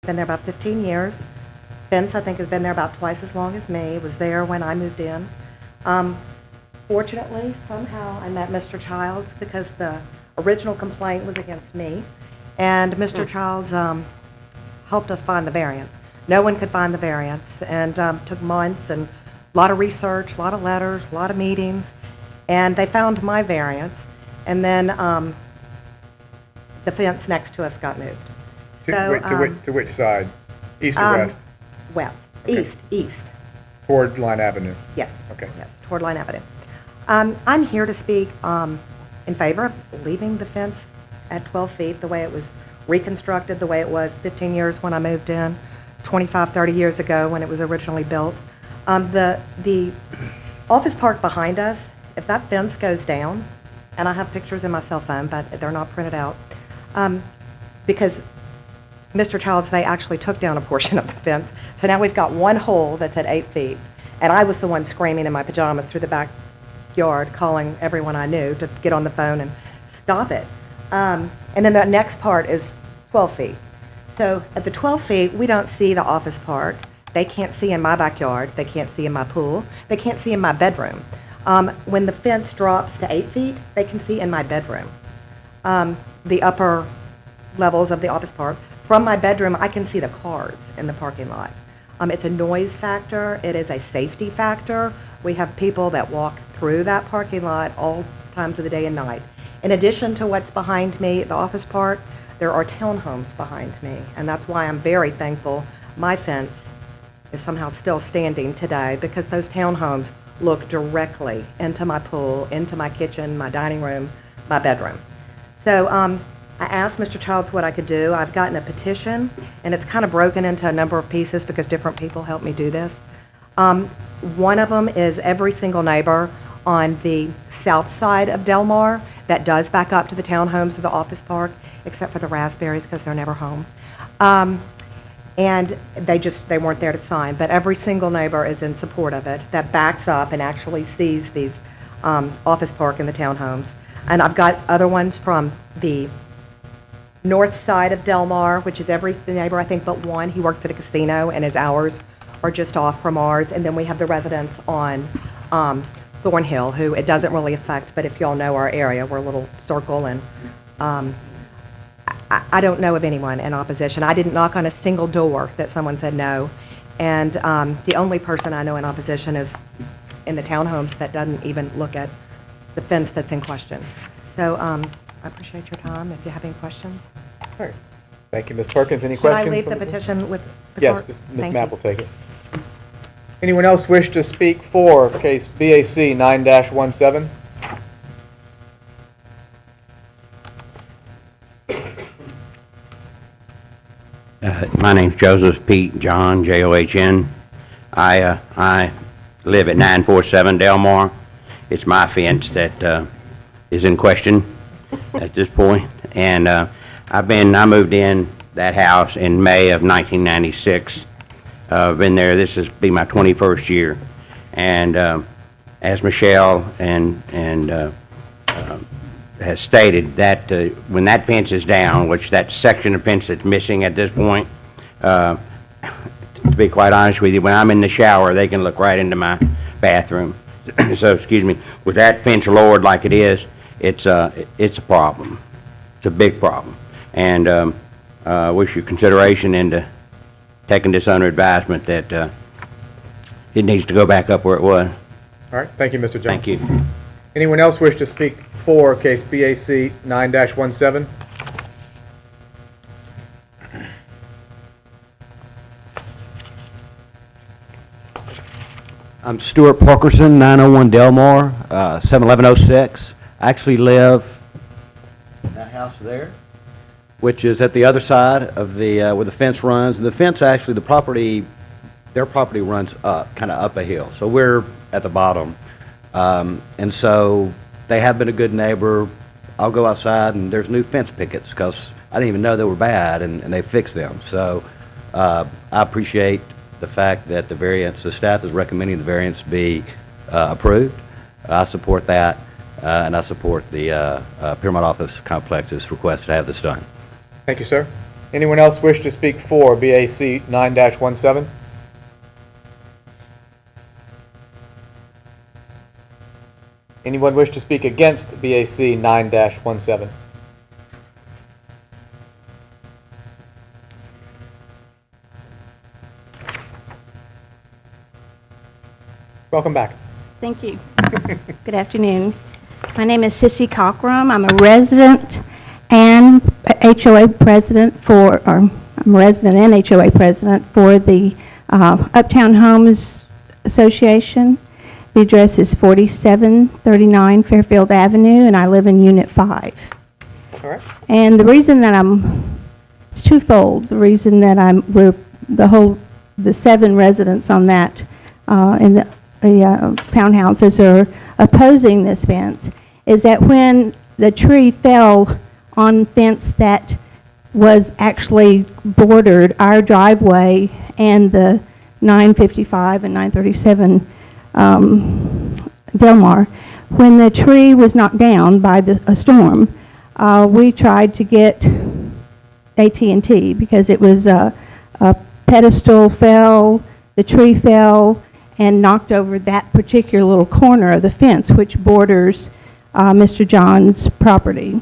been there about 15 years. Vince, I think, has been there about twice as long as me. Was there when I moved in. Fortunately, somehow I met Mr. Childs because the original complaint was against me, and Mr. Childs helped us find the variance. No one could find the variance, and took months and a lot of research, a lot of letters, a lot of meetings, and they found my variance, and then the fence next to us got moved. To which side? East or west? West. Okay. East. Toward Line Avenue? Yes. Okay. Yes, toward Line Avenue. I'm here to speak in favor of leaving the fence at 12 feet the way it was reconstructed, the way it was 15 years when I moved in, 25, 30 years ago when it was originally built. The office park behind us, if that fence goes down, and I have pictures in my cell phone, but they're not printed out, because Mr. Childs, they actually took down a portion of the fence. So now we've got one hole that's at 8 feet. And I was the one screaming in my pajamas through the backyard, calling everyone I knew to get on the phone and stop it. And then the next part is 12 feet. So at the 12 feet, we don't see the office park. They can't see in my backyard. They can't see in my pool. They can't see in my bedroom. When the fence drops to 8 feet, they can see in my bedroom. The upper levels of the office park. From my bedroom, I can see the cars in the parking lot. It's a noise factor. It is a safety factor. We have people that walk through that parking lot all times of the day and night. In addition to what's behind me, the office park, there are townhomes behind me, and that's why I'm very thankful my fence is somehow still standing today, because those townhomes look directly into my pool, into my kitchen, my dining room, my bedroom. So I asked Mr. Childs what I could do. I've gotten a petition, and it's kind of broken into a number of pieces because different people helped me do this. One of them is every single neighbor on the south side of Del Mar that does back up to the townhomes or the office park, except for the Raspberries because they're never home. And they weren't there to sign, but every single neighbor is in support of it that backs up and actually sees these office park and the townhomes. And I've got other ones from the north side of Del Mar, which is every neighbor, I think, but one. He works at a casino, and his hours are just off from ours. And then we have the residents on Thornhill, who it doesn't really affect, but if y'all know our area, we're a little circle, and I don't know of anyone in opposition. I didn't knock on a single door that someone said no, and the only person I know in opposition is in the townhomes that doesn't even look at the fence that's in question. So I appreciate your time. If you have any questions. All right. Thank you, Ms. Perkins. Any Should questions? I leave the petition with the Yes, court? Ms. Mapp will take it. Anyone else wish to speak for case BAC 9-17? My name's Joseph Pete John, John. I live at 947 Del Mar. It's my fence that is in question at this point. And I moved in that house in May of 1996. I've been there, this will be my 21st year. And as Michelle has stated, that when that fence is down, which that section of fence that's missing at this point, to be quite honest with you, when I'm in the shower, they can look right into my bathroom. So, excuse me, with that fence lowered like it is, it's a problem. It's a big problem. And wish your consideration into taking this under advisement that it needs to go back up where it was. All right. Thank you, Mr. John. Thank you. Anyone else wish to speak for case BAC 9-17? I'm Stuart Parkerson, 901 Del Mar, 71106. I actually live in that house there, which is at the other side of the where the fence runs. And the fence, actually, their property runs up, kind of up a hill. So we're at the bottom. And so they have been a good neighbor. I'll go outside and there's new fence pickets because I didn't even know they were bad, and they fixed them. So I appreciate the fact that the staff is recommending the variance be approved. I support that, and I support the Paramount Office Complex's request to have this done. Thank you, sir. Anyone else wish to speak for BAC 9-17? Anyone wish to speak against BAC 9-17? Welcome back. Thank you. Good afternoon. My name is Sissy Cockrum. I'm a resident and HOA president for, or I'm a resident and HOA president for the Uptown Homes Association. The address is 4739 Fairfield Avenue, and I live in Unit 5. All right. And the reason that it's twofold. The reason that the 7 residents on that, in the townhouses are opposing this fence is that when the tree fell on fence that was actually bordered our driveway and the 955 and 937 Delmar, when the tree was knocked down by a storm, we tried to get AT&T because it was a pedestal fell, the tree fell, and knocked over that particular little corner of the fence, which borders Mr. John's property.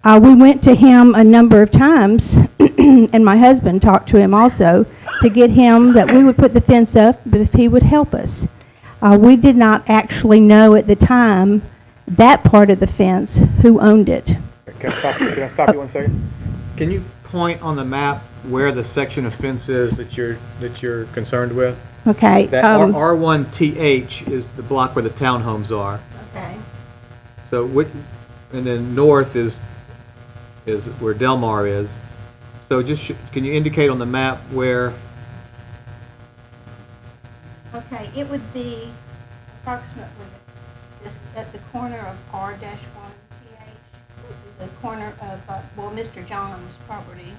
We went to him a number of times, and my husband talked to him also, to get him that we would put the fence up, but if he would help us. We did not actually know at the time that part of the fence who owned it. Can I stop you 1 second? Can you point on the map where the section of fence is that you're concerned with? Okay. That R1TH is the block where the townhomes are. Okay. So and then north is where Delmar is. So just can you indicate on the map where? Okay, it would be approximately this at the corner of R-1TH, the corner of Mr. John's property.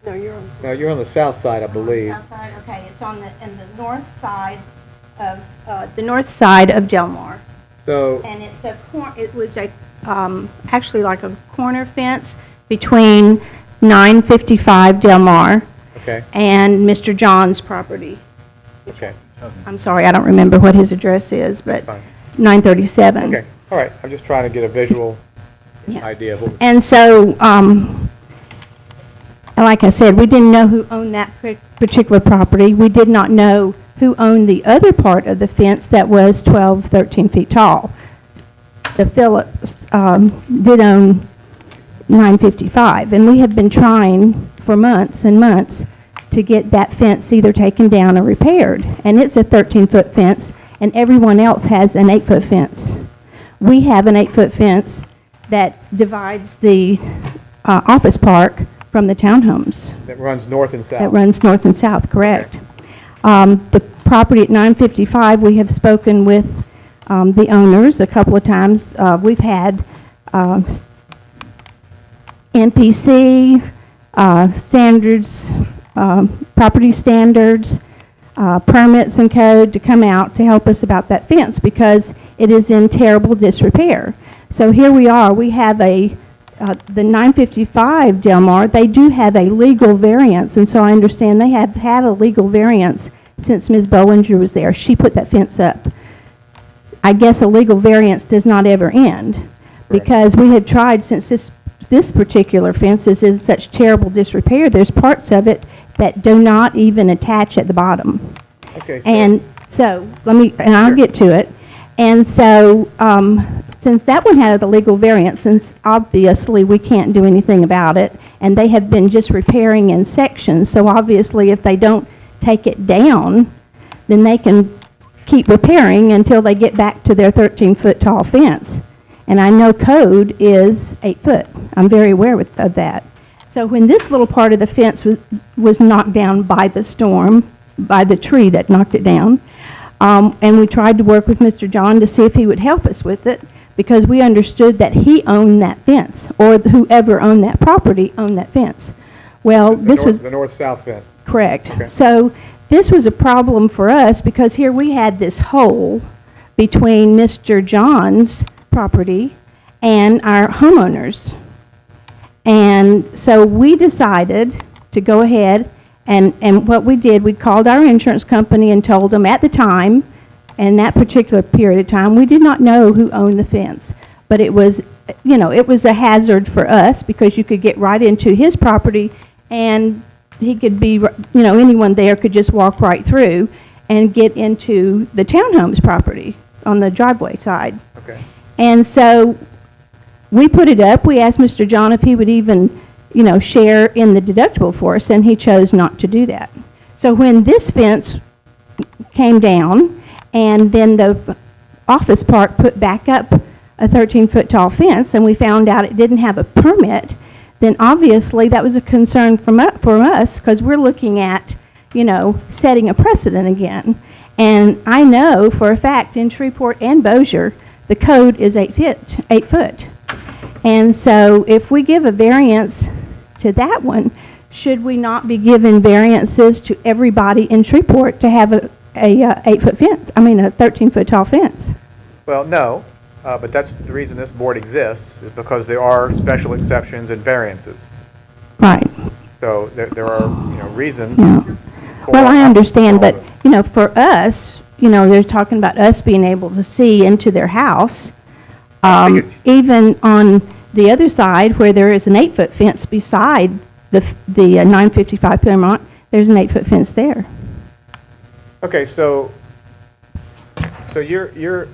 No, you're on the south side, I believe. South side. Okay, it's on in the north side of Delmar. So. And it's it was actually like a corner fence between 955 Delmar. Okay. And Mr. John's property. Okay. I'm sorry, I don't remember what his address is, but 937. Okay. All right. I'm just trying to get a visual Yes. idea of what. And so, like I said, we didn't know who owned that particular property. We did not know who owned the other part of the fence that was 12, 13 feet tall. The Phillips did own 955, and we have been trying for months and months to get that fence either taken down or repaired. And it's a 13-foot fence, and everyone else has an 8-foot fence. We have an 8-foot fence that divides the office park from the townhomes. That runs north and south. That runs north and south, correct. The property at 955, we have spoken with the owners a couple of times. We've had NPC, standards, property standards, permits and code to come out to help us about that fence because it is in terrible disrepair. So here we are. We have the 955 Delmar, they do have a legal variance, and so I understand they have had a legal variance since Ms. Bollinger was there. She put that fence up. I guess a legal variance does not ever end because we had tried since this particular fence is in such terrible disrepair. There's parts of it that do not even attach at the bottom. Okay. So, I'll get to it. And so, since that one had a legal variance, since obviously we can't do anything about it, and they have been just repairing in sections, so obviously if they don't take it down, then they can keep repairing until they get back to their 13-foot tall fence. And I know code is 8 foot. I'm very aware of that. So when this little part of the fence was knocked down by the storm, by the tree that knocked it down, and we tried to work with Mr. John to see if he would help us with it, because we understood that he owned that fence, or whoever owned that property owned that fence. Well, this was the north-south fence. correct. Okay. So this was a problem for us because here we had this hole between Mr. John's property and our homeowners. And so we decided to go ahead, and what we did, we called our insurance company and told them at the time, and that particular period of time, we did not know who owned the fence. But it was, you know, it was a hazard for us because you could get right into his property and he could be, you know, anyone there could just walk right through and get into the townhomes property on the driveway side. Okay. And so we put it up. We asked Mr. John if he would even, you know, share in the deductible for us, and he chose not to do that. So when this fence came down, and then the office park put back up a 13-foot tall fence, and we found out it didn't have a permit, then obviously that was a concern for us, because we're looking at, you know, setting a precedent again. And I know for a fact in Shreveport and Bossier, the code is 8 foot. And so if we give a variance to that one, should we not be giving variances to everybody in Shreveport to have a 8-foot fence? I mean, a 13-foot tall fence? Well, no, but that's the reason this board exists, is because there are special exceptions and variances. Right. So there are, you know, reasons. Yeah. for Well, I understand, all but, of it. you know, for us, you know, they're talking about us being able to see into their house. Even on the other side, where there is an 8-foot fence beside the 955 Paramount, there's an 8-foot fence there. Okay, so you're,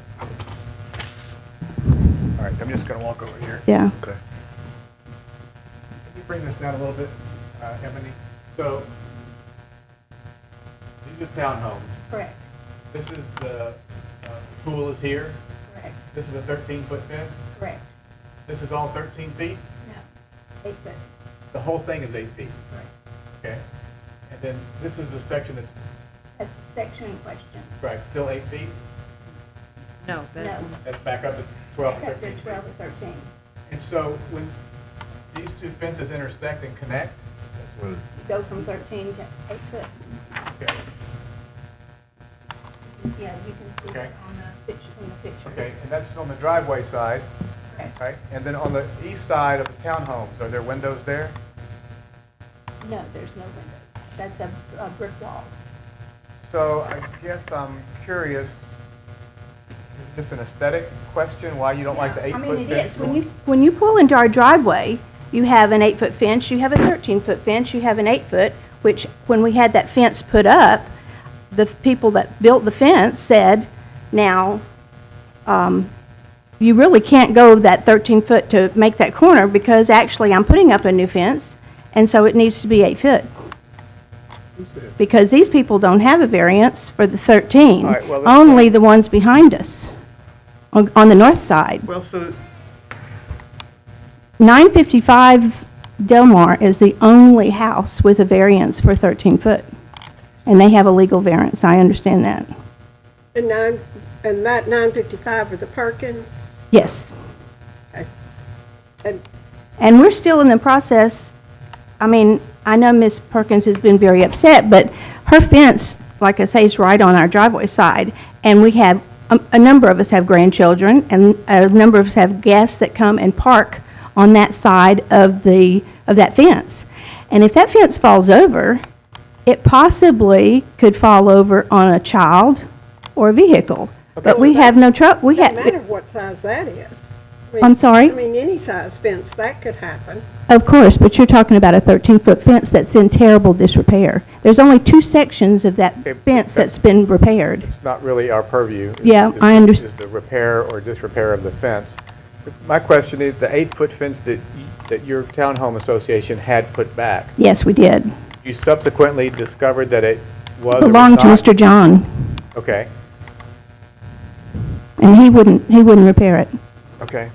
all right, I'm just going to walk over here. Yeah. Okay. Can you bring this down a little bit, Ebony? So, these are townhomes. Correct. This is the pool is here. Correct. This is a 13-foot fence. Correct. This is all 13 feet. No. 8 foot. The whole thing is 8 feet. Correct. Okay. And then this is the section that's, That's section in question. right, still 8 feet. No, No. That's back up to 12 or Back up to 13 feet. 12 or 13. And so when these two fences intersect and connect, You go from 13 to 8 foot. okay, Yeah, you can see Okay. it on the picture, from the picture. okay, and that's on the driveway side, Correct. right? And then on the east side of the townhomes, are there windows there? No, there's no windows. That's a brick wall. So I guess I'm curious, is it just an aesthetic question, why you don't like the I mean, 8-foot it fence? is. When you pull into our driveway, you have an 8-foot fence, you have a 13-foot fence, you have an 8-foot, which when we had that fence put up, the people that built the fence said, now, you really can't go that 13-foot to make that corner because actually I'm putting up a new fence, and so it needs to be 8 foot. Because these people don't have a variance for the 13, All right, well, let's- only the ones behind us on the north side. Well, so 955 Delmar is the only house with a variance for 13 foot. And they have a legal variance, I understand that. And that 955 are the Perkins? Yes. Okay. And And we're still in the process, I mean, I know Ms. Perkins has been very upset, but her fence, like I say, is right on our driveway side. And we have, a number of us have grandchildren, and a number of us have guests that come and park on that side of that fence. And if that fence falls over, it possibly could fall over on a child or a vehicle. But we have no trouble, we doesn't matter have, what size that is. I'm sorry? I mean, any size fence, that could happen. Of course, but you're talking about a 13-foot fence that's in terrible disrepair. There's only 2 sections of that Okay, fence that's- that's been repaired. it's not really our purview. Yeah, I understand. Is the repair or disrepair of the fence. My question is, the 8-foot fence that your townhome association had put back, Yes, we did. you subsequently discovered that it was or was Belonged to not- Mr. John, Okay, and he wouldn't repair it. okay.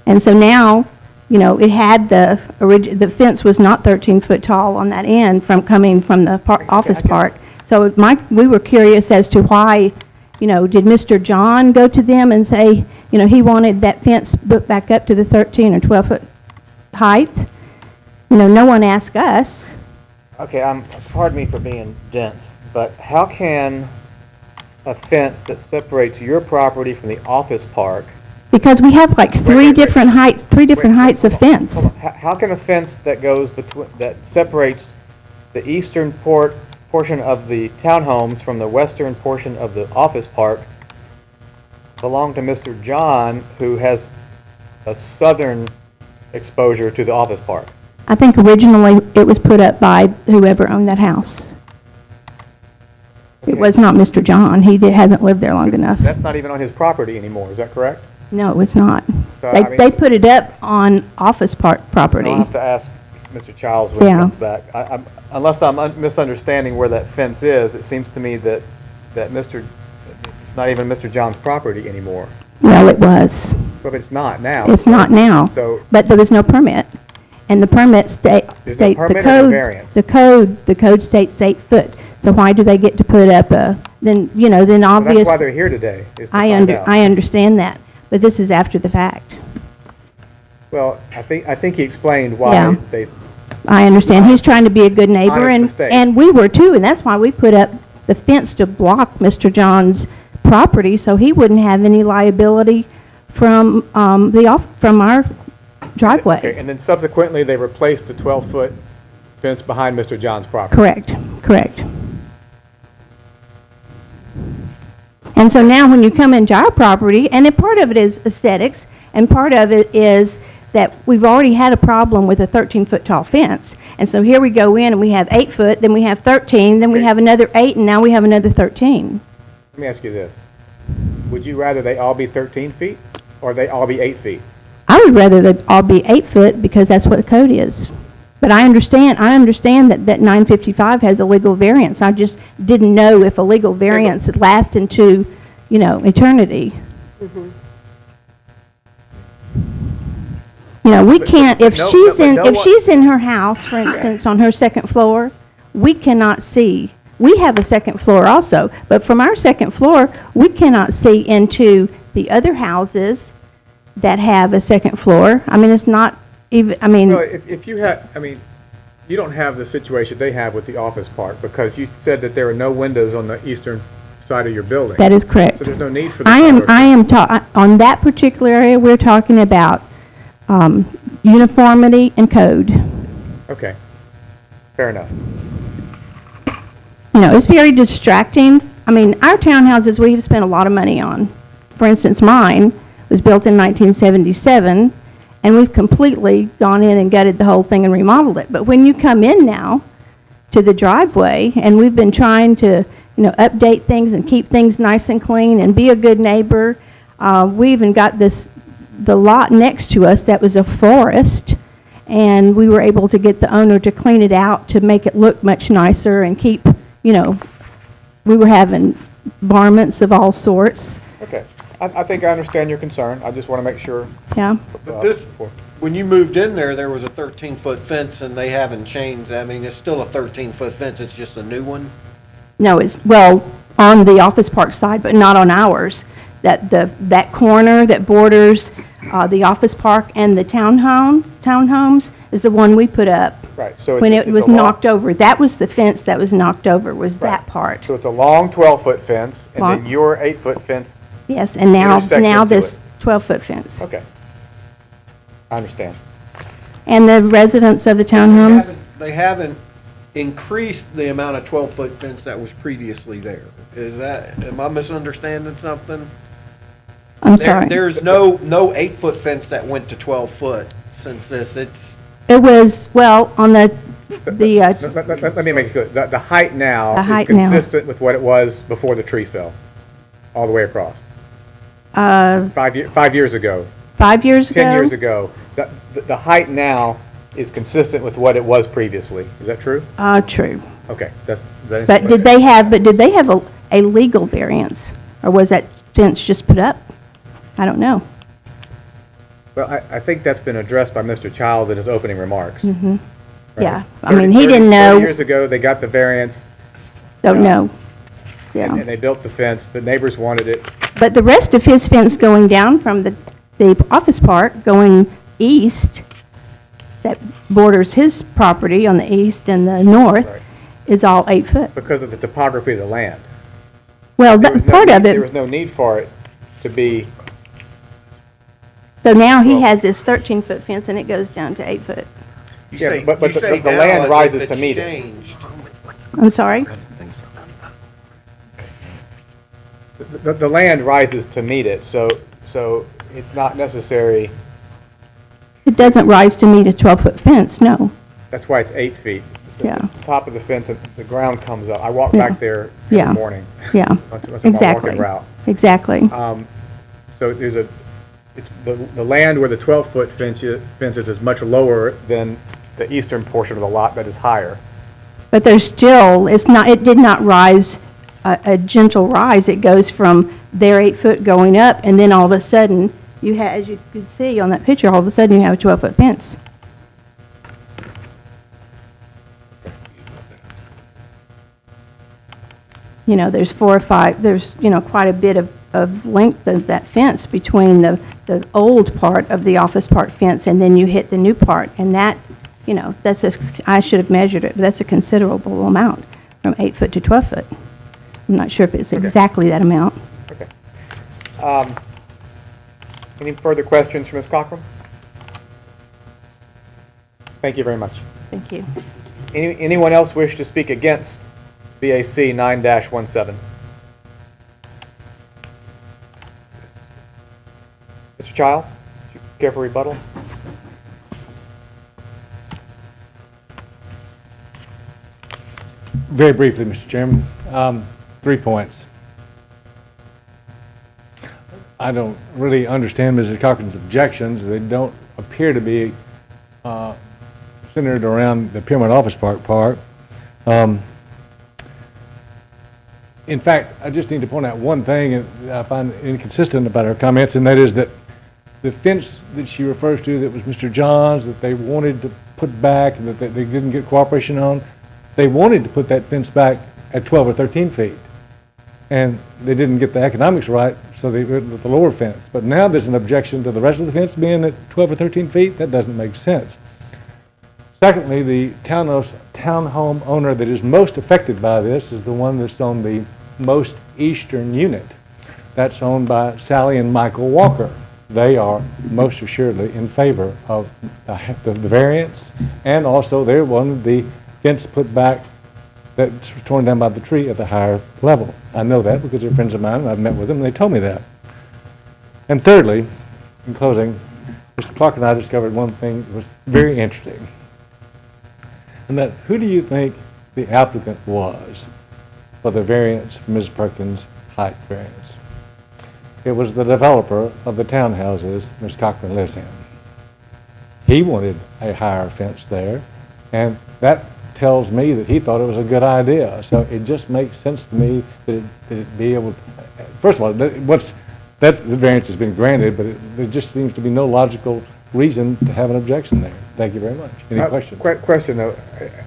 And so now, you know, it had the fence was not 13 foot tall on that end coming from the office park. So we were curious as to why, you know, did Mr. John go to them and say, you know, he wanted that fence put back up to the 13 or 12 foot height? You know, no one asked us. Okay, pardon me for being dense, but how can a fence that separates your property from the office park Because we have like three wait. different heights of Hold on, fence. hold on. How can a fence that goes between, that separates the eastern portion of the townhomes from the western portion of the office park belong to Mr. John, who has a southern exposure to the office park? I think originally it was put up by whoever owned that house. It Okay. was not Mr. John. Hasn't lived there long enough. That's not even on his property anymore, is that correct? No, it was not. So, They, I mean, they put it up on office park property. I'll have to ask Mr. Childs when he Yeah. comes back. Unless I'm misunderstanding where that fence is, it seems to me that it's not even Mr. John's property anymore. Well, it was. But it's not now. It's not now. So, But there was no permit. And the permit states, There's no the permit or no code, variance? the code states 8 foot. So why do they get to put up then well, that's obvious. why they're here today, is to I find out. understand that, but this is after the fact. Well, I think he explained why Yeah. they, I understand. He's trying to be a good neighbor, Honest and, mistake. and we were too, and that's why we put up the fence to block Mr. John's property, so he wouldn't have any liability from, from our driveway. okay, and then subsequently, they replaced the 12-foot fence behind Mr. John's property. Correct. And so now when you come into our property, and part of it is aesthetics, and part of it is that we've already had a problem with a 13-foot tall fence. And so here we go in and we have 8 foot, then we have 13, then we Okay. have another 8, and now we have another 13. Let me ask you this. Would you rather they all be 13 feet, or they all be 8 feet? I would rather they all be 8 foot because that's what the code is. But I understand that 955 has a legal variance. I just didn't know if a legal variance would last into, eternity. We can't, if no- she's but in, no if one- she's in her house, for instance, on her second floor, we cannot see. We have a second floor also, but from our second floor, we cannot see into the other houses that have a second floor. I mean, it's not even, Well, if you have, you don't have the situation they have with the office park, because you said that there are no windows on the eastern side of your building. that is correct. So there's no need for the On that particular area, we're talking about uniformity and code. Okay, fair enough. It's very distracting. Our townhouses, we have spent a lot of money on. For instance, mine was built in 1977, and we've completely gone in and gutted the whole thing and remodeled it. But when you come in now to the driveway, and we've been trying to, update things and keep things nice and clean and be a good neighbor, we even got the lot next to us that was a forest, and we were able to get the owner to clean it out to make it look much nicer and keep, we were having varmints of all sorts. Okay, I think I understand your concern. I just want to make sure. Yeah. But when you moved in there was a 13-foot fence, and they haven't changed. It's still a 13-foot fence, it's just a new one? No, on the office park side, but not on ours. That corner that borders the office park and the townhomes is the one we put up. Right, so When it's it was a long- knocked over. That was the fence that was knocked over, was that Right. part. So it's a long 12-foot fence, and Long. then your 8-foot fence. Yes, and now Intersection to this it. 12-foot fence. Okay, I understand. And the residents of the townhomes? They haven't increased the amount of 12-foot fence that was previously there. Am I misunderstanding something? I'm sorry. There's no 8-foot fence that went to 12 foot since this. It was, on the Let me make it clear. The height now The is height now. consistent with what it was before the tree fell, all the way across. 5 years ago, 5 years ago? 10 years ago, the height now is consistent with what it was previously. Is that true? True. Okay, is that But did they have a legal variance? Or was that fence just put up? I don't know. Well, I think that's been addressed by Mr. Child in his opening remarks. Mm-hmm. right? Yeah. 30 He didn't 30 know. years ago, they got the variance, Don't Yeah. know. and Yeah. they built the fence. The neighbors wanted it. But the rest of his fence going down from the office park, going east, that borders his property on the east and the north, Right. is all 8 foot. Because of the topography of the land. Well, There was no part need- of There was it, no need for it to be So now he has this 13-foot fence and it goes down to 8 foot. Yeah, but the land rises to meet it. I'm sorry? The land rises to meet it, so it's not necessary, It doesn't rise to meet a 12-foot fence, no. that's why it's 8 feet. Yeah. The top of the fence, and the ground comes up. I walk Yeah. back there Yeah. every morning. Yeah, That's my exactly. walking route. Exactly. So it's the land where the 12-foot fence is much lower than the eastern portion of the lot that is higher. But there's still, it did not rise, a gentle rise. It goes from their 8 foot going up, and then all of a sudden, as you can see on that picture, all of a sudden you have a 12-foot fence. You know, there's 4 or 5, there's, quite a bit of length of that fence between the old part of the office park fence, and then you hit the new part, and that, I should have measured it, but that's a considerable amount, from 8 foot to 12 foot. I'm not sure if it's exactly that amount. Okay. Any further questions for Ms. Cochran? Thank you very much. Thank you. Anyone else wish to speak against BAC 9-17? Mr. Childs, do you care for rebuttal? Very briefly, Mr. Chairman, 3 points. I don't really understand Mrs. Cochran's objections. They don't appear to be centered around the Piermont Office Park. In fact, I just need to point out one thing that I find inconsistent about her comments, and that is that the fence that she refers to that was Mr. John's, that they wanted to put back and that they didn't get cooperation on, they wanted to put that fence back at 12 or 13 feet. And they didn't get the economics right, so they went with the lower fence. But now there's an objection to the rest of the fence being at 12 or 13 feet. That doesn't make sense. Secondly, the townhome owner that is most affected by this is the one that's on the most eastern unit. That's owned by Sally and Michael Walker. They are most assuredly in favor of the variance, and also they wanted the fence put back that's torn down by the tree at the higher level. I know that because they're friends of mine, and I've met with them, and they told me that. And thirdly, in closing, Mr. Clark and I discovered one thing that was very interesting, and that who do you think the applicant was for the variance for Ms. Perkins' height variance? It was the developer of the townhouses Ms. Cochran lives in. He wanted a higher fence there, and that tells me that he thought it was a good idea. So it just makes sense to me that it be able to, first of all, the variance has been granted, but there just seems to be no logical reason to have an objection there. Thank you very much. Any questions? Question though,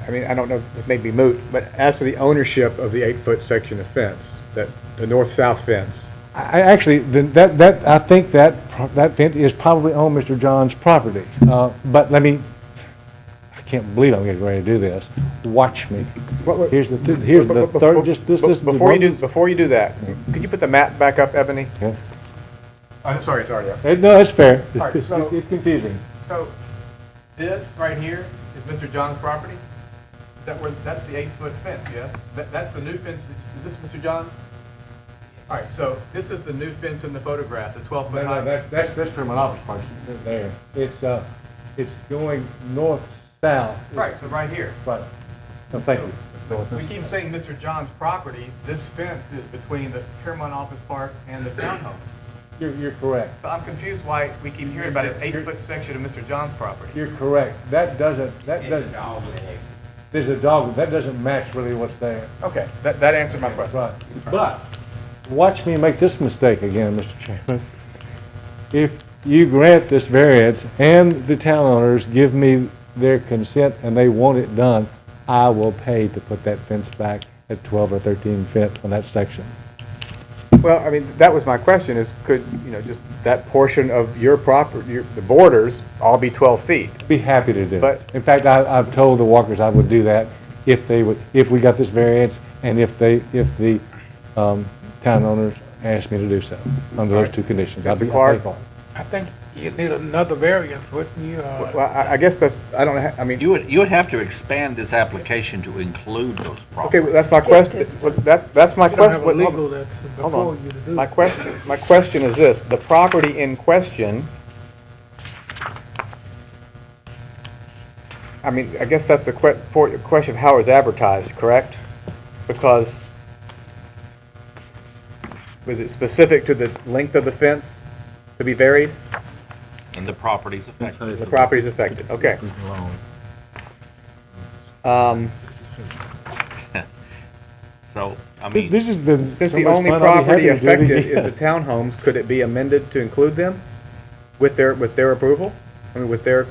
I mean, I don't know if this may be moot, but as to the ownership of the 8-foot section of fence, the north-south fence. I think that fence is probably on Mr. John's property. But I can't believe I'm getting ready to do this. Watch me. Here's the third. Before you do that, could you put the map back up, Ebony? Okay. I'm sorry, it's already up. No, it's fair. All right, It's confusing. So this right here is Mr. John's property. That's the 8-foot fence, yes? That's the new fence. Is this Mr. John's? All right, so this is the new fence in the photograph, the 12-foot high. That's from an office park there. It's going north-south. Right, so right here. Right. No, thank you. We keep saying Mr. John's property. This fence is between the Piermont Office Park and the townhomes. You're correct. So I'm confused why we keep hearing about an 8-foot section of Mr. John's property. You're correct. There's a dog. That doesn't match really what's there. Okay, that answered my question. Right. But watch me make this mistake again, Mr. Chairman. If you grant this variance and the town owners give me their consent and they want it done, I will pay to put that fence back at 12 or 13 feet on that section. Well, I mean, that was my question, is could, just that portion of your property, the borders, all be 12 feet? Be happy to do But it. In fact, I've told the Walkers I would do that if we got this variance and if the town owners asked me to do so under those two conditions. I'd be Clark? thankful. I think You'd need another variance, wouldn't you? Well, I guess that's, I don't, I mean, You would have to expand this application to include those okay, properties. well, that's my question. Well, that's my You don't have a question. legal that's Hold before on. you to do. My question is this, the property in question, I mean, I guess that's the question of how it was advertised, correct? Because, was it specific to the length of the fence to be varied? And the properties affected. The property's affected, okay. So, I mean, This has been Since so the much only fun, I'll be property happy to do it affected is again. the townhomes, could it be amended to include them with their approval? I mean, with their,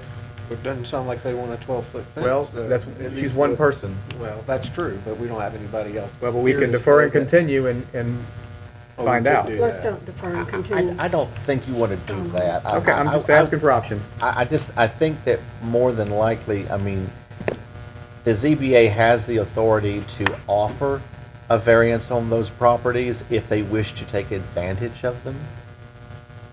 It doesn't sound like they want a 12-foot fence. well, that's, she's one person. Well, that's true, but we don't have anybody else. Well, but we here can to defer say and that- continue and Oh, we find could out. do Let's that. don't defer and continue. I don't think you want to do that. Okay, I'm just asking for options. I think that more than likely, I mean, the ZBA has the authority to offer a variance on those properties if they wish to take advantage of them,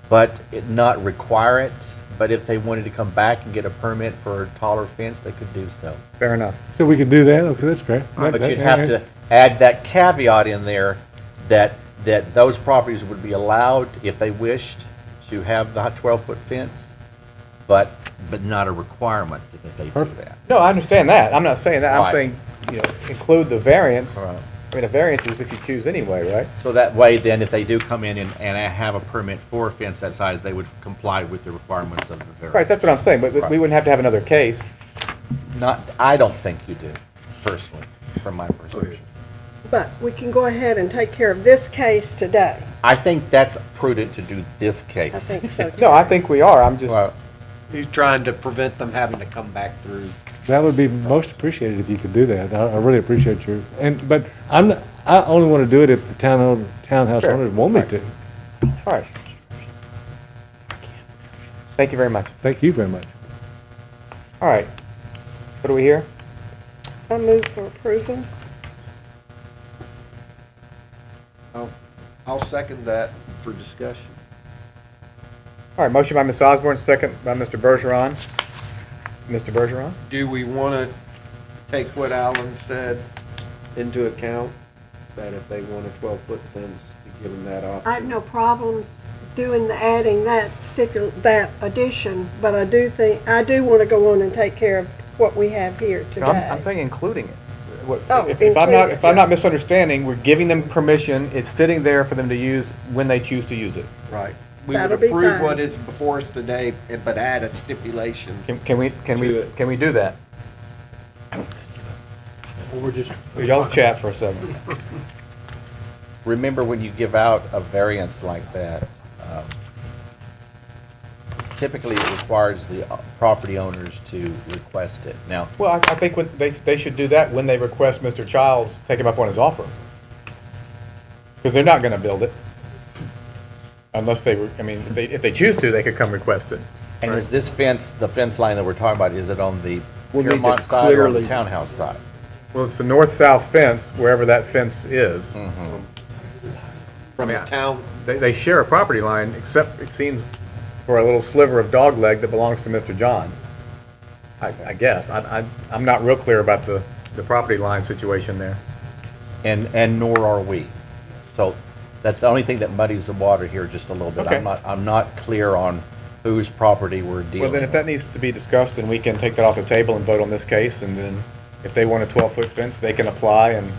but not require it. But if they wanted to come back and get a permit for a taller fence, they could do so. Fair enough. So we can do that, okay, that's fair. But you'd have to add that caveat in there that those properties would be allowed, if they wished, to have the 12-foot fence, but not a requirement that they do Perfect. that. No, I understand that. I'm not saying that. I'm Right. saying, include the variance. All right. I mean, a variance is if you choose anyway, right? So that way, then, if they do come in and have a permit for a fence that size, they would comply with the requirements of the variance. Right, that's what I'm saying, but we Right. wouldn't have to have another case. I don't think you do, personally, from my perspective. But we can go ahead and take care of this case today. I think that's prudent to do this I case. think so. No, I think we are. I'm just, Well, He's trying to prevent them having to come back through. That would be most appreciated if you could do that. I really appreciate your, but I only want to do it if the townhouse Sure. owners want me Right. to. all right. Thank you very much. Thank you very much. All right. What do we hear? I move for approval. I'll second that for discussion. All right, motion by Ms. Osborne, second by Mr. Bergeron. Mr. Bergeron? Do we want to take what Alan said into account? That if they want a 12-foot fence, to give them that option? I have no problems adding that addition, but I do want to go on and take care of what we have here No, today. I'm saying including it. Oh, If include it, I'm not misunderstanding, we're giving them permission, it's sitting there for them to use when they choose to use it. Right. We would That'll be approve fine. what is before us today, but add a stipulation. Can we do that? Y'all chat for a second. remember, when you give out a variance like that, typically it requires the property owners to request it. Now, Well, I think when they should do that when they request Mr. Childs take him up on his offer. Because they're not gonna build it. Unless they were, I mean, if they choose to, they could come request it. and is this fence, the fence line that we're talking about, is it on the We'll need to Piermont side or on the clearly- townhouse side? Well, it's the north-south fence, wherever that fence is. From the town, They share a property line, except it seems for a little sliver of dogleg that belongs to Mr. John. I guess. I'm not real clear about the property line situation there. And nor are we. So that's the only thing that muddies the water here just a little bit. Okay. I'm not clear on whose property we're dealing Well, then if that needs to be discussed, then we can take that off the table and vote on this case, and then if they want a 12-foot fence, they can apply and,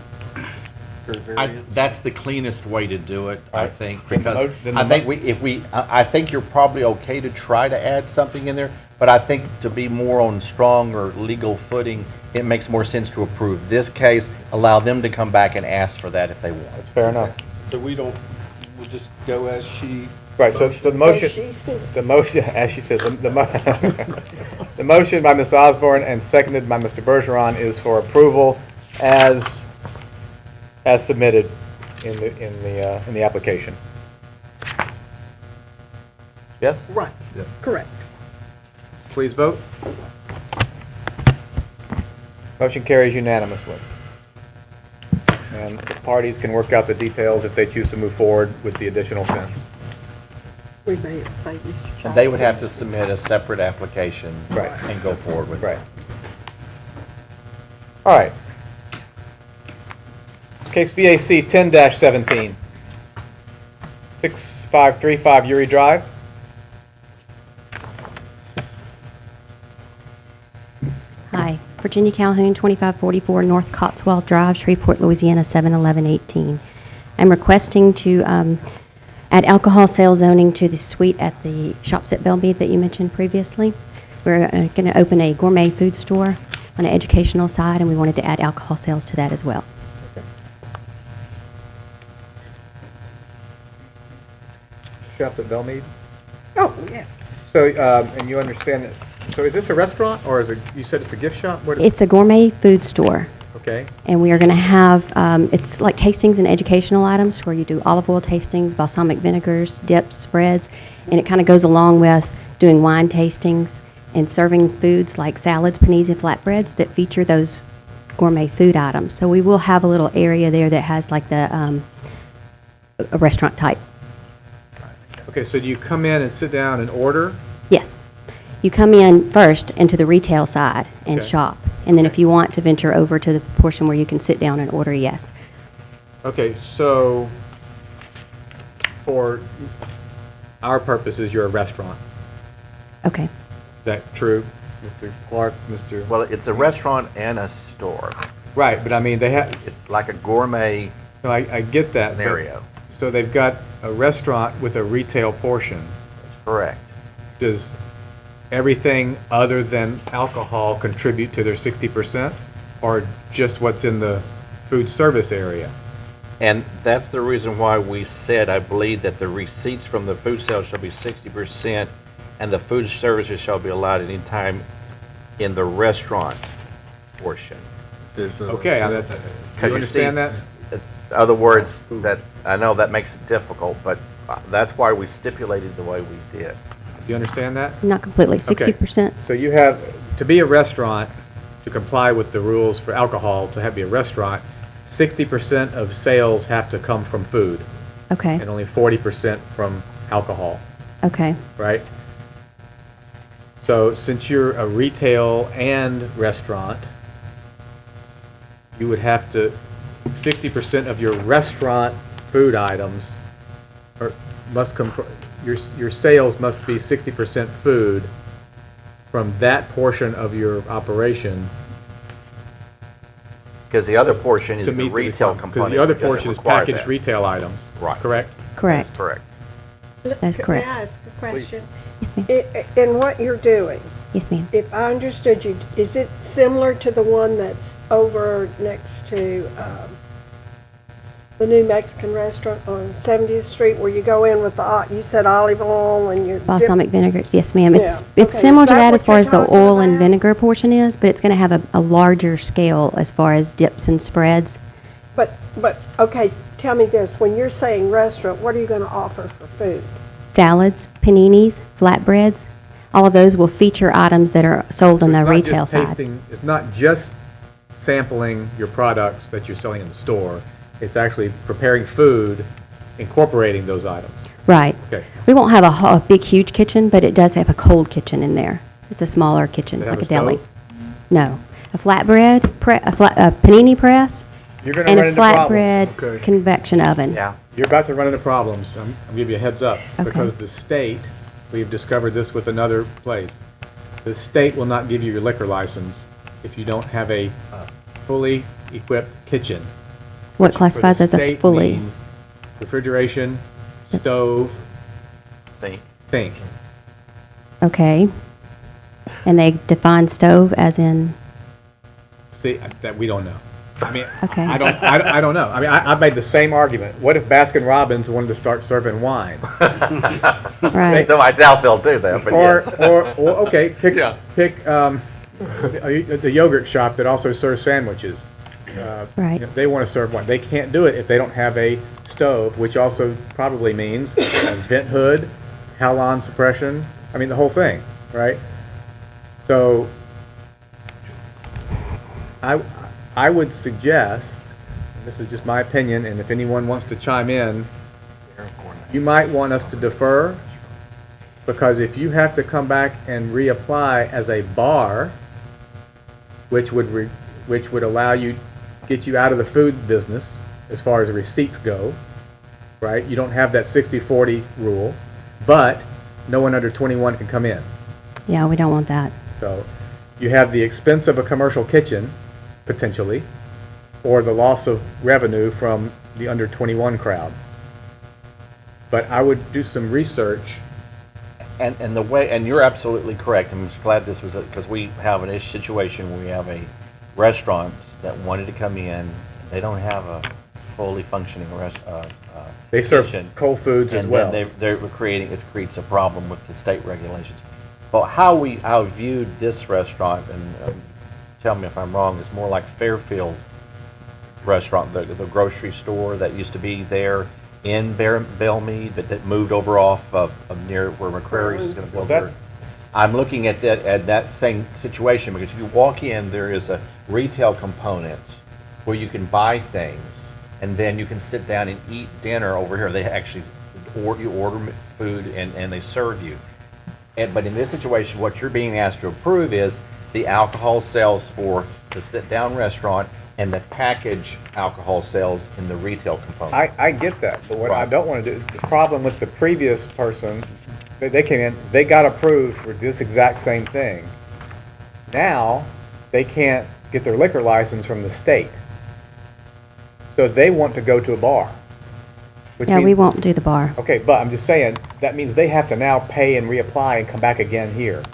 for variance. That's the cleanest way to do it, I Alright. think, Then the because mo- then the I think I think you're probably okay to try to add something in there, but I think to be more on strong or legal footing, it makes more sense to approve this case, allow them to come back and ask for that if they want. that's fair enough. So we'll just go as she. Right, so the As motion, she sits. the motion, as she says, the motion by Ms. Osborne and seconded by Mr. Bergeron is for approval as submitted in the application. Yes? Right, correct. Please vote. Motion carries unanimously. And the parties can work out the details if they choose to move forward with the additional fence. We may have saved Mr. Jackson. They would have to submit a separate application. Right. And go forward with it. Right. All right. Case BAC 10-17, 6535 Uri Drive. Hi, Virginia Calhoun, 2544 North Cotswold Drive, Shreveport, Louisiana, 71118. I'm requesting to add alcohol sales zoning to the suite at the Shops at Belmead that you mentioned previously. We're going to open a gourmet food store on the educational side, and we wanted to add alcohol sales to that as well. Shops at Belmead. Oh, yeah. So, and you understand that, so is this a restaurant, or is it, you said it's a gift shop? What- It's a gourmet food store, Okay, and we are going to have, it's like tastings and educational items where you do olive oil tastings, balsamic vinegars, dips, spreads, and it kind of goes along with doing wine tastings and serving foods like salads, paninis, and flatbreads that feature those gourmet food items. So we will have a little area there that has like the, a restaurant type. okay, so do you come in and sit down and order? Yes. You come in first into the retail side and Okay. shop. And then if you want to venture over to the portion where you can sit down and order, yes. Okay, so for our purposes, you're a restaurant. Okay. Is that true, Mr. Clark, Mr.? Well, it's a restaurant and a store. Right, but I mean, they have, It's like a gourmet no, I get that. but- scenario. So they've got a restaurant with a retail portion. That's correct. Does everything other than alcohol contribute to their 60%? Or just what's in the food service area? And that's the reason why we said, I believe, that the receipts from the food sales shall be 60%, and the food services shall be allowed any time in the restaurant portion. Okay, you see, understand that? In other words, that, I know that makes it difficult, but that's why we stipulated the way we did. Do you understand that? Not completely, Okay. 60%. So you have, to be a restaurant, to comply with the rules for alcohol, to be a restaurant, 60% of sales have to come from food, Okay. and only 40% from alcohol, Okay. right? So since you're a retail and restaurant, you would have to, 60% of your restaurant food items must come, your sales must be 60% food from that portion of your operation. Because the other portion is to the meet retail requirement. component. Because the other which doesn't portion is require packaged that. retail items. Right. Correct? Correct. That's correct. That's correct. May I ask a question? Yes, ma'am. In what you're doing, Yes, ma'am. if I understood you, is it similar to the one that's over next to the new Mexican restaurant on 70th Street where you go in with the, you said olive oil and you dip- Balsamic vinegars, yes, ma'am. It's Yeah. it's Okay, similar is to that that as what far you're as the talking oil and about? vinegar portion is, but it's going to have a larger scale as far as dips and spreads. But, okay, tell me this, when you're saying restaurant, what are you gonna offer for food? Salads, paninis, flatbreads, all of those will feature items that are sold on the It's not retail just side. tasting, it's not just sampling your products that you're selling in the store. It's actually preparing food, incorporating those items. Right. Okay. We won't have a big, huge kitchen, but it does have a cold kitchen in there. It's a smaller kitchen, Does it have like a a deli. stove? No. A flatbread, a panini press, You're going to and run a into problems. flatbread Okay. convection oven. Yeah. You're about to run into problems. I'm giving you a heads up. Okay. Because the state, we've discovered this with another place, the state will not give you your liquor license if you don't have a fully equipped kitchen. What which for classifies the as a state fully? means refrigeration, stove, See? sink. Okay. And they define stove as in, See, that we don't know. I mean, Okay. I don't know. I mean, I've made the same argument. What if Baskin-Robbins wanted to start serving wine? right. Though I doubt they'll do that, but Or, yes. or okay, pick Yeah. the yogurt shop that also serves sandwiches. Right. You know, they want to serve wine. They can't do it if they don't have a stove, which also probably means a vent hood, halon suppression. I mean, the whole thing, right? So, I would suggest, and this is just my opinion, and if anyone wants to chime in, you might want us to defer Because if you have to come back and reapply as a bar, which would allow you, get you out of the food business as far as the receipts go, right? You don't have that 60-40 rule, but no one under 21 can come in. Yeah, we don't want that. So you have the expense of a commercial kitchen, potentially, or the loss of revenue from the under 21 crowd. But I would do some research. And the way, and you're absolutely correct. I'm just glad this was, because we have an issue situation where we have a restaurant that wanted to come in. They don't have a fully functioning They serve kitchen. cold foods as well. And then it creates a problem with the state regulations. But how I viewed this restaurant, and tell me if I'm wrong, is more like Fairfield restaurant, the grocery store that used to be there in Bellmead, but that moved over off of near where McCrary's is going to build there. I'm looking at that same situation, because if you walk in, there is a retail component where you can buy things, and then you can sit down and eat dinner over here. They actually, you order food and they serve you. But in this situation, what you're being asked to approve is the alcohol sales for the sit-down restaurant and the package alcohol sales in the retail component. I get that, but what I don't want to do, the problem with the previous person, they came in, they got approved for this exact same thing. Now, they can't get their liquor license from the state. So they want to go to a bar. Yeah, we won't do the bar. Okay, but I'm just saying, that means they have to now pay and reapply and come back again here.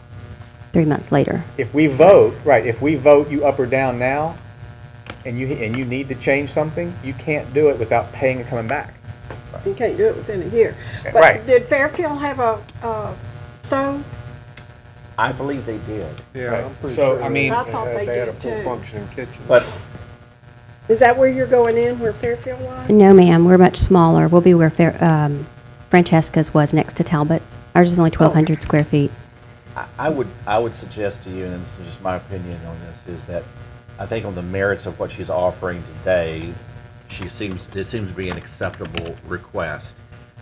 3 months later. If we vote, right, if we vote you up or down now, and you need to change something, you can't do it without paying and coming back. You can't do it within a year. But Right. did Fairfield have a stove? I believe they did. Yeah, I'm pretty So, sure I mean, I thought they had a did too. full functioning kitchen. But Is that where you're going in, where Fairfield was? No, ma'am, we're much smaller. We'll be where Francesca's was next to Talbot's. Ours is only 1,200 square feet. I would suggest to you, and this is just my opinion on this, is that I think on the merits of what she's offering today, it seems to be an acceptable request.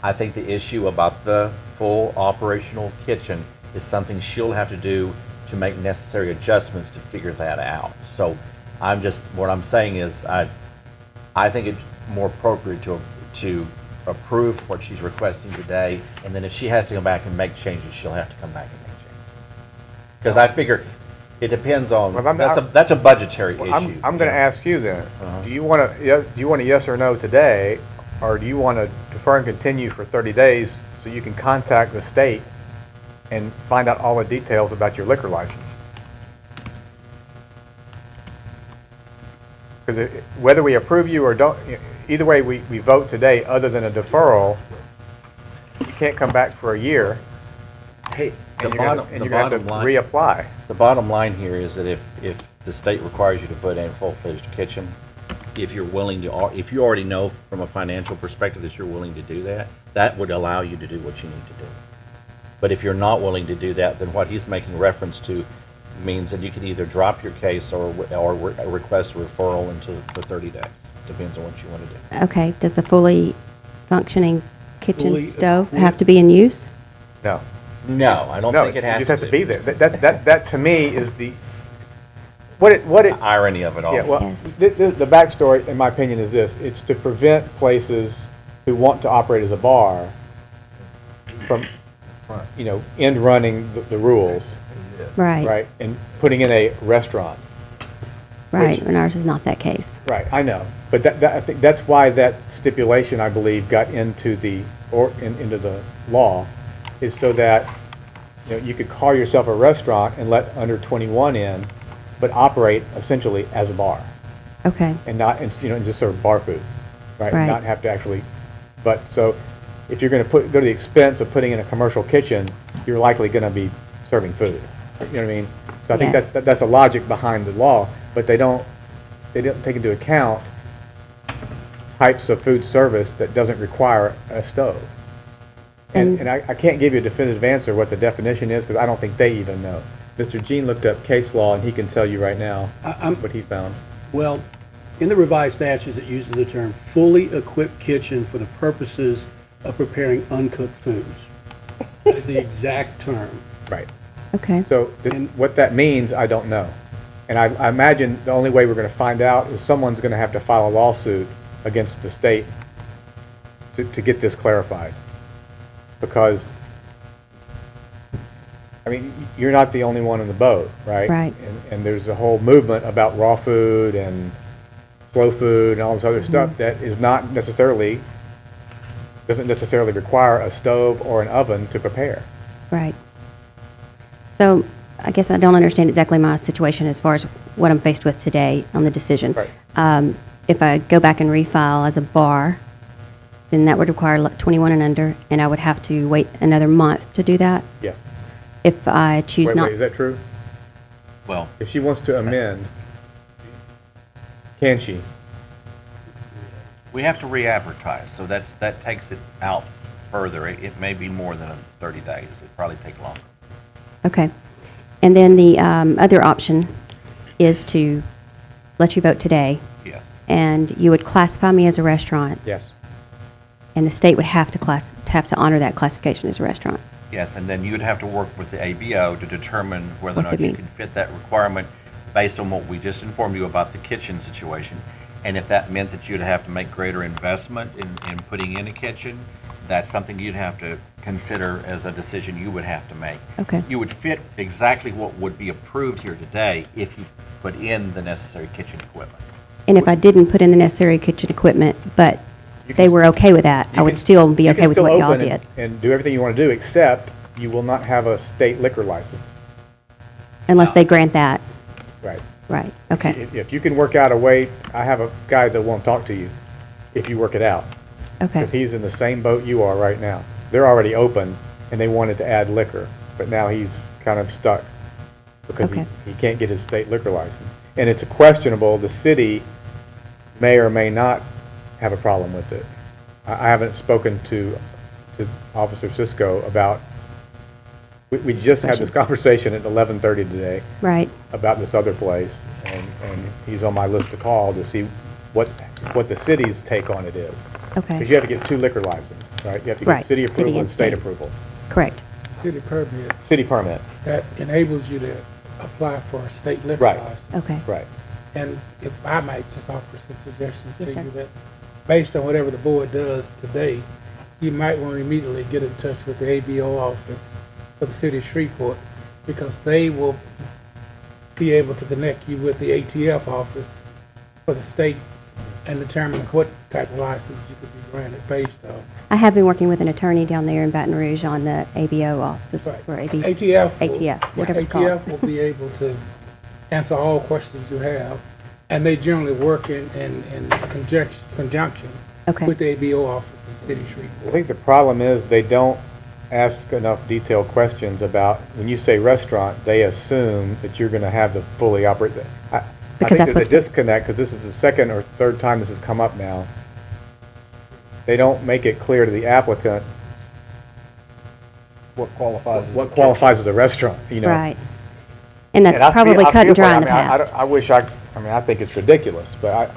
I think the issue about the full operational kitchen is something she'll have to do to make necessary adjustments to figure that out. So what I'm saying is I think it's more appropriate to approve what she's requesting today, and then if she has to come back and make changes, she'll have to come back and make changes. Because I figure it depends on, Well, that's a budgetary Well, issue. I'm going to ask you then, Uh-huh. do you want a yes or no today, or do you want to defer and continue for 30 days so you can contact the state and find out all the details about your liquor license? Because whether we approve you or don't, either way we vote today, other than a deferral, you can't come back for a year. Hey, And you're going to have to reapply. The bottom line here is that if the state requires you to put in a full-fledged kitchen, if you already know from a financial perspective that you're willing to do that, that would allow you to do what you need to do. But if you're not willing to do that, then what he's making reference to means that you can either drop your case or request a referral for 30 days. Depends on what you want to do. Okay, does the fully functioning kitchen Fully stove have to be in use? No. No, I don't think it has No, you just have to to be there. That to me is the, what it, The irony of it all. yeah, well, Yes. the backstory, in my opinion, is this. It's to prevent places who want to operate as a bar from, end running the rules, Right, right? And putting in a restaurant. right, which- and ours is not that case. Right, I know. But I think that's why that stipulation, I believe, got into the law, is so that, you could call yourself a restaurant and let under 21 in, but operate essentially as a bar, Okay, and not, and just serve bar food, right? Right. Not have to actually, but so if you're going to go to the expense of putting in a commercial kitchen, you're likely going to be serving food. You know what I mean? So I think Yes. that's the logic behind the law, but they don't take into account types of food service that doesn't require a stove. And I can't give you a definitive answer what the definition is, because I don't think they even know. Mr. Jean looked up case law, and he can tell you right now what he found. Well, in the revised statutes, it uses the term fully equipped kitchen for the purposes of preparing uncooked foods. That is the exact term. Right. Okay. So what that means, I don't know. And I imagine the only way we're going to find out is someone's going to have to file a lawsuit against the state to get this clarified. Because, I mean, you're not the only one in the boat, right? Right. And there's a whole movement about raw food and slow food and all this other stuff that is not necessarily, doesn't necessarily require a stove or an oven to prepare. Right. So I guess I don't understand exactly my situation as far as what I'm faced with today on the decision. Right. If I go back and refile as a bar, then that would require 21 and under, and I would have to wait another month to do that. Yes. If I choose not. Wait, is that true? Well, If she wants to amend, can she? we have to re-advertise, so that takes it out further. It may be more than 30 days. It'd probably take longer. Okay. And then the other option is to let you vote today, Yes. and you would classify me as a restaurant, Yes. and the state would have to honor that classification as a restaurant. Yes, and then you'd have to work with the ABO to determine whether or What not they you mean. can fit that requirement based on what we just informed you about the kitchen situation. And if that meant that you'd have to make greater investment in putting in a kitchen, that's something you'd have to consider as a decision you would have to make. Okay. You would fit exactly what would be approved here today if you put in the necessary kitchen equipment. And if I didn't put in the necessary kitchen equipment, but You they can- were okay with that, I would still be You okay can with still what y'all open did, and do everything you want to do, except you will not have a state liquor license. unless they grant that. Right. Right, okay, If you can work out a way, I have a guy that won't talk to you if you work it out. okay, Because he's in the same boat you are right now. They're already open, and they wanted to add liquor, but now he's kind of stuck because Okay. he can't get his state liquor license. And it's questionable, the city may or may not have a problem with it. I haven't spoken to Officer Cisco about, we just had this conversation at 11:30 today right, about this other place, and he's on my list to call to see what the city's take on it is. okay, Because you have to get 2 liquor licenses, right? You have to get Right, city city approval and and state state. approval. correct, City permit, City permit, that enables you to apply for a state liquor Right. license. okay, right. And if I might just offer some suggestions Yes, to sir. you that, based on whatever the board does today, you might want to immediately get in touch with the ABO office for the city of Shreveport, because they will be able to connect you with the ATF office for the state and determine what type of license you could be granted based on. I have been working with an attorney down there in Baton Rouge on the ABO office, Right. or AB. ATF. ATF, whatever it's called. ATF will be able to answer all questions you have, and they generally work in conjunction Okay. with the ABO office in City I Shreveport. think the problem is they don't ask enough detailed questions about, when you say restaurant, they assume that you're going to have the fully operate. I Because think that's there's a what's- disconnect, because this is the second or third time this has come up now. They don't make it clear to the applicant What qualifies as a what qualifies as a restaurant, you know? Right. And that's And I probably feel- I cut and feel dry for- in the I mean, past. I wish I think it's ridiculous, but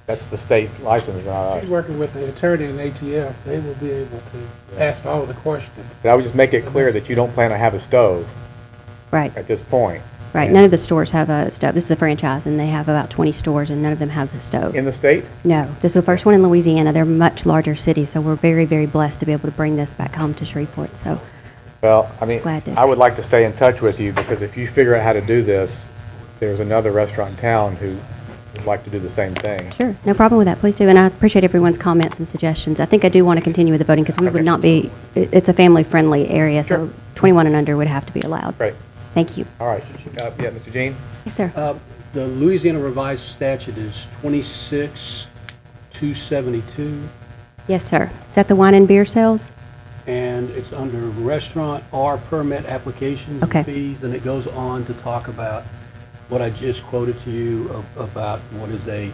that's the state license, not If us. you're working with the attorney in ATF, they will be able to ask all the questions. So I would just make it clear that you don't plan to have a stove Right, at this point. right. And None of the stores have a stove. This is a franchise, and they have about 20 stores, and none of them have a stove. In the state? No, this is the first one in Louisiana. They're much larger cities, so we're very, very blessed to be able to bring this back home to Shreveport, so, Well, I mean, Glad to. I would like to stay in touch with you, because if you figure out how to do this, there's another restaurant in town who would like to do the same thing. sure, no problem with that, please do. And I appreciate everyone's comments and suggestions. I think I do want to continue with the voting, because we would Okay. not be, it's a family-friendly area, so Sure. 21 and under would have to be allowed. Great. Thank you. All right. Yeah, Mr. Jean? Yes, sir. The Louisiana revised statute is 26-272, Yes, sir. Is that the wine and beer sales? and it's under restaurant or permit applications Okay. and fees, and it goes on to talk about what I just quoted to you about what is they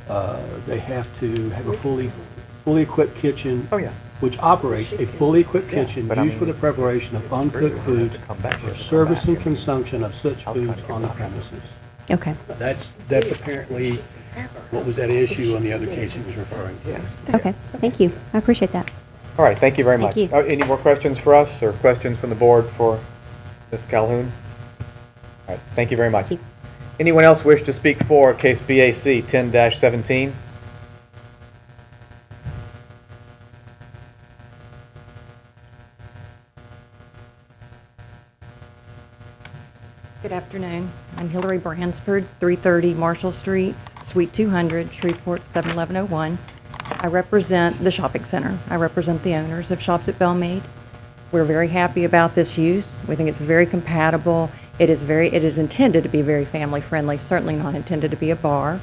have to have a fully equipped kitchen. Oh, yeah. Which operates a fully equipped Yeah, kitchen but I used for mean, the preparation of uncooked foods for service and consumption of such foods on the premises. Okay. That's apparently what was at issue on the other case he was referring to. Okay, thank you. I appreciate that. All right, thank you very much. Thank you. Any more questions for us or questions from the board for Ms. Calhoun? All right, thank you very much. Thank you. Anyone else wish to speak for case BAC 10-17? Good afternoon. I'm Hillary Bransford, 330 Marshall Street, Suite 200, Shreveport 71101. I represent the shopping center. I represent the owners of Shops at Belmead. We're very happy about this use. We think it's very compatible. It is intended to be very family friendly, certainly not intended to be a bar.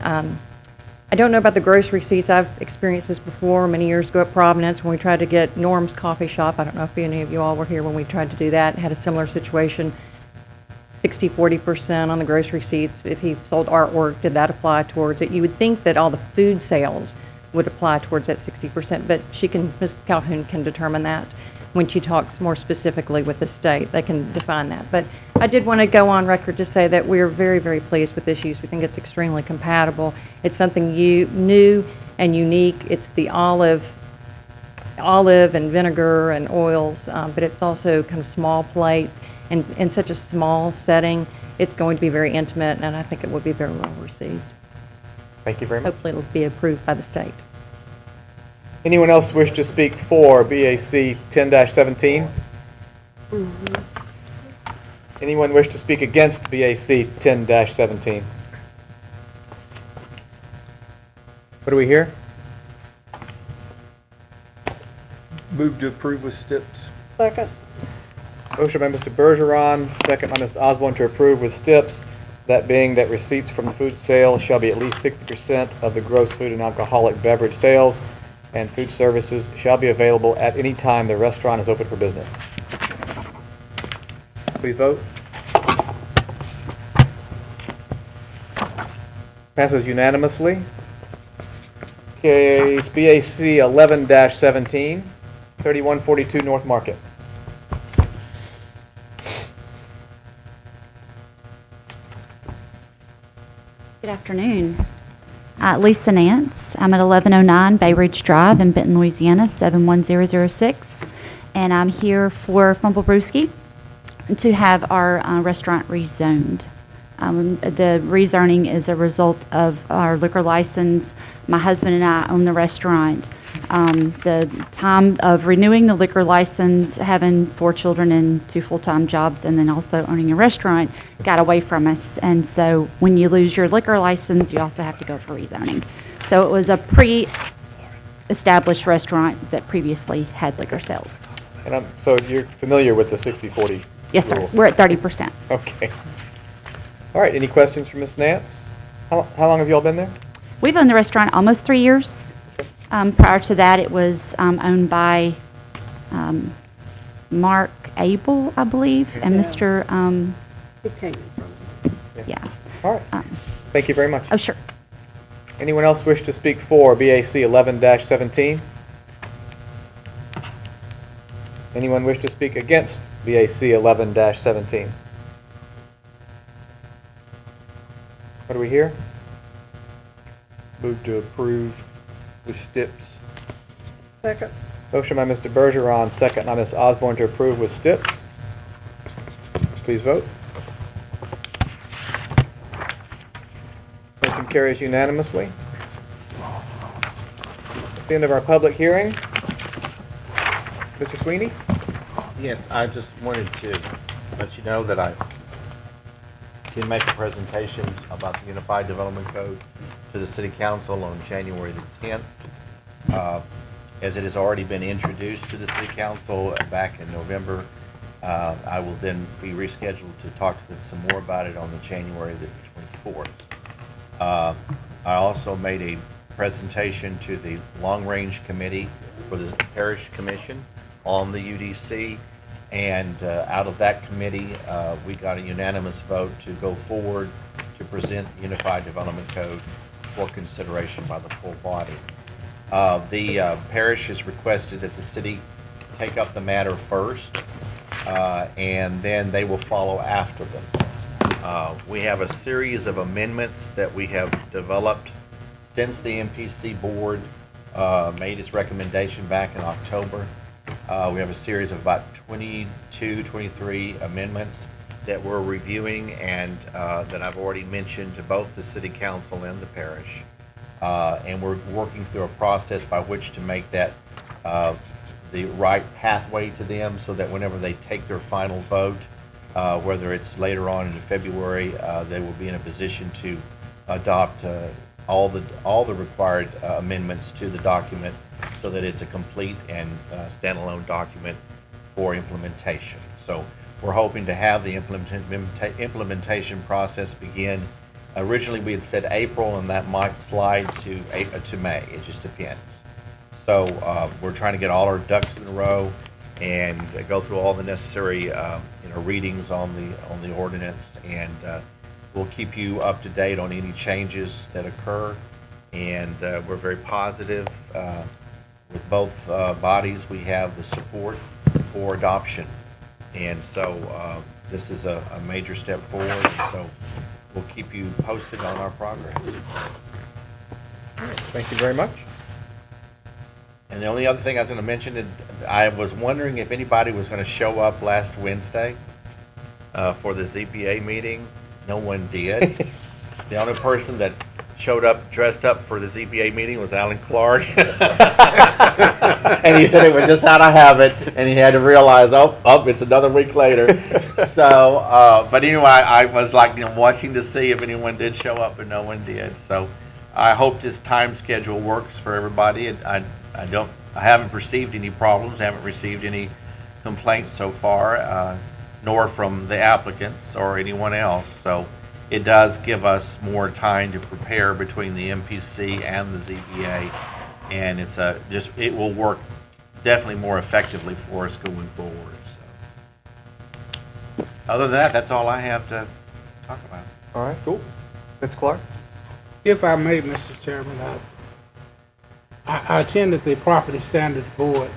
I don't know about the grocery receipts. I've experienced this before many years ago at Providence when we tried to get Norm's Coffee Shop. I don't know if any of you all were here when we tried to do that. Had a similar situation. 60-40% on the grocery receipts. If he sold artwork, did that apply towards it? You would think that all the food sales would apply towards that 60%, but Ms. Calhoun can determine that when she talks more specifically with the state. They can define that. But I did want to go on record to say that we're very, very pleased with this use. We think it's extremely compatible. It's something new and unique. It's the olive and vinegar and oils, but it's also kind of small plates. And in such a small setting, it's going to be very intimate, and I think it will be very well received. Thank you very much. Hopefully it'll be approved by the state. Anyone else wish to speak for BAC 10-17? Anyone wish to speak against BAC 10-17? What do we hear? Move to approve with STIPs. Second. Motion by Mr. Bergeron, second by Ms. Osborne to approve with STIPs, that being that receipts from the food sale shall be at least 60% of the gross food and alcoholic beverage sales, and food services shall be available at any time the restaurant is open for business. Please vote. Passes unanimously. Case BAC 11-17, 3142 North Market. Good afternoon. Lisa Nance. I'm at 1109 Bay Ridge Drive in Benton, Louisiana, 71006. And I'm here for Fumble Brewski to have our restaurant rezoned. The rezoning is a result of our liquor license. My husband and I own the restaurant. The time of renewing the liquor license, having 4 children and 2 full-time jobs, and then also owning a restaurant got away from us. And so when you lose your liquor license, you also have to go for rezoning. So it was a pre-established restaurant that previously had liquor sales. And so you're familiar with the 60-40 Yes, sir. rule? We're at 30%. Okay. All right, any questions for Ms. Nance? How long have you all been there? We've owned the restaurant almost 3 years. Prior to that, it was owned by Mark Abel, I believe, and Mr. He came from Yeah. All right. Thank you very much. Oh, sure. Anyone else wish to speak for BAC 11-17? Anyone wish to speak against BAC 11-17? What do we hear? Move to approve with STIPs. Second. Motion by Mr. Bergeron, second by Ms. Osborne to approve with STIPs. Please vote. Motion carries unanimously. That's the end of our public hearing. Mr. Sweeney? Yes, I just wanted to let you know that I did make a presentation about the Unified Development Code to the City Council on January the 10th. As it has already been introduced to the City Council back in November, I will then be rescheduled to talk to them some more about it on the January the 24th. I also made a presentation to the Long Range Committee for the Parish Commission on the UDC, and out of that committee, we got a unanimous vote to go forward to present the Unified Development Code for consideration by the full body. The parish has requested that the city take up the matter first, and then they will follow after them. We have a series of amendments that we have developed since the MPC board made its recommendation back in October. We have a series of about 22, 23 amendments that we're reviewing and that I've already mentioned to both the City Council and the parish. And we're working through a process by which to make that the right pathway to them so that whenever they take their final vote, whether it's later on in February, they will be in a position to adopt all the required amendments to the document so that it's a complete and standalone document for implementation. So we're hoping to have the implementation process begin. Originally we had said April, and that might slide to May. It just depends. So we're trying to get all our ducks in a row and go through all the necessary readings on the ordinance, and we'll keep you up to date on any changes that occur. And we're very positive with both bodies. We have the support for adoption, and so this is a major step forward. So we'll keep you posted on our progress. All right, thank you very much. And the only other thing I was going to mention is I was wondering if anybody was going to show up last Wednesday for the ZBA meeting. No one did. The only person that showed up dressed up for the ZBA meeting was Alan Clark. And he said it was just out of habit, and he had to realize, oh, it's another week later. So, but anyway, I was like, watching to see if anyone did show up, but no one did. So I hope this time schedule works for everybody. And I haven't perceived any problems, haven't received any complaints so far, nor from the applicants or anyone else. So it does give us more time to prepare between the MPC and the ZBA, and it will work definitely more effectively for us going forward. So other than that, that's all I have to talk about. All right, cool. Mr. Clark? If I may, Mr. Chairman, I attended the Property Standards Board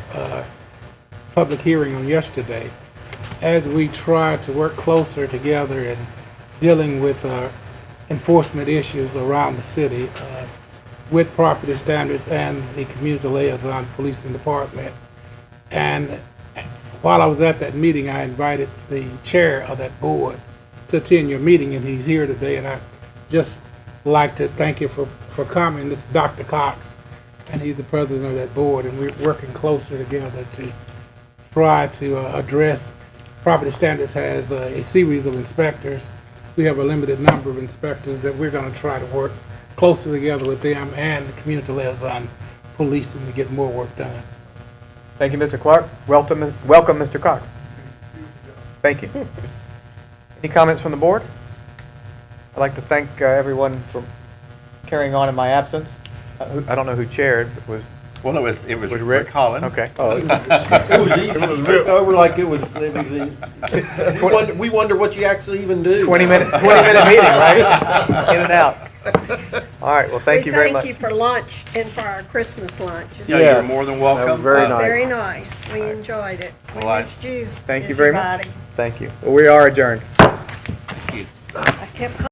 public hearing on yesterday as we tried to work closer together in dealing with enforcement issues around the city with property standards and the community liaison policing department. And while I was at that meeting, I invited the chair of that board to attend your meeting, and he's here today, and I just like to thank you for coming. This is Dr. Cox, and he's the president of that board, and we're working closer together to try to address. Property Standards has a series of inspectors. We have a limited number of inspectors that we're going to try to work closer together with them and the community liaison policing to get more work done. Thank you, Mr. Clark. Welcome, Mr. Cox. Thank you. Any comments from the board? I'd like to thank everyone for carrying on in my absence. I don't know who chaired. Well, it was Rick Holland. Okay. Oh, it was easy. It was over like it was easy. We wonder what you actually even do. 20-minute meeting, right? In and out. All right. Well, thank you very much. We thank you for lunch and for our Christmas lunch. Yeah, you're more than welcome. That was very nice. Very nice. We enjoyed it. We missed you. Thank you very much. Everybody. Thank you. Well, we are adjourned. Thank you. I kept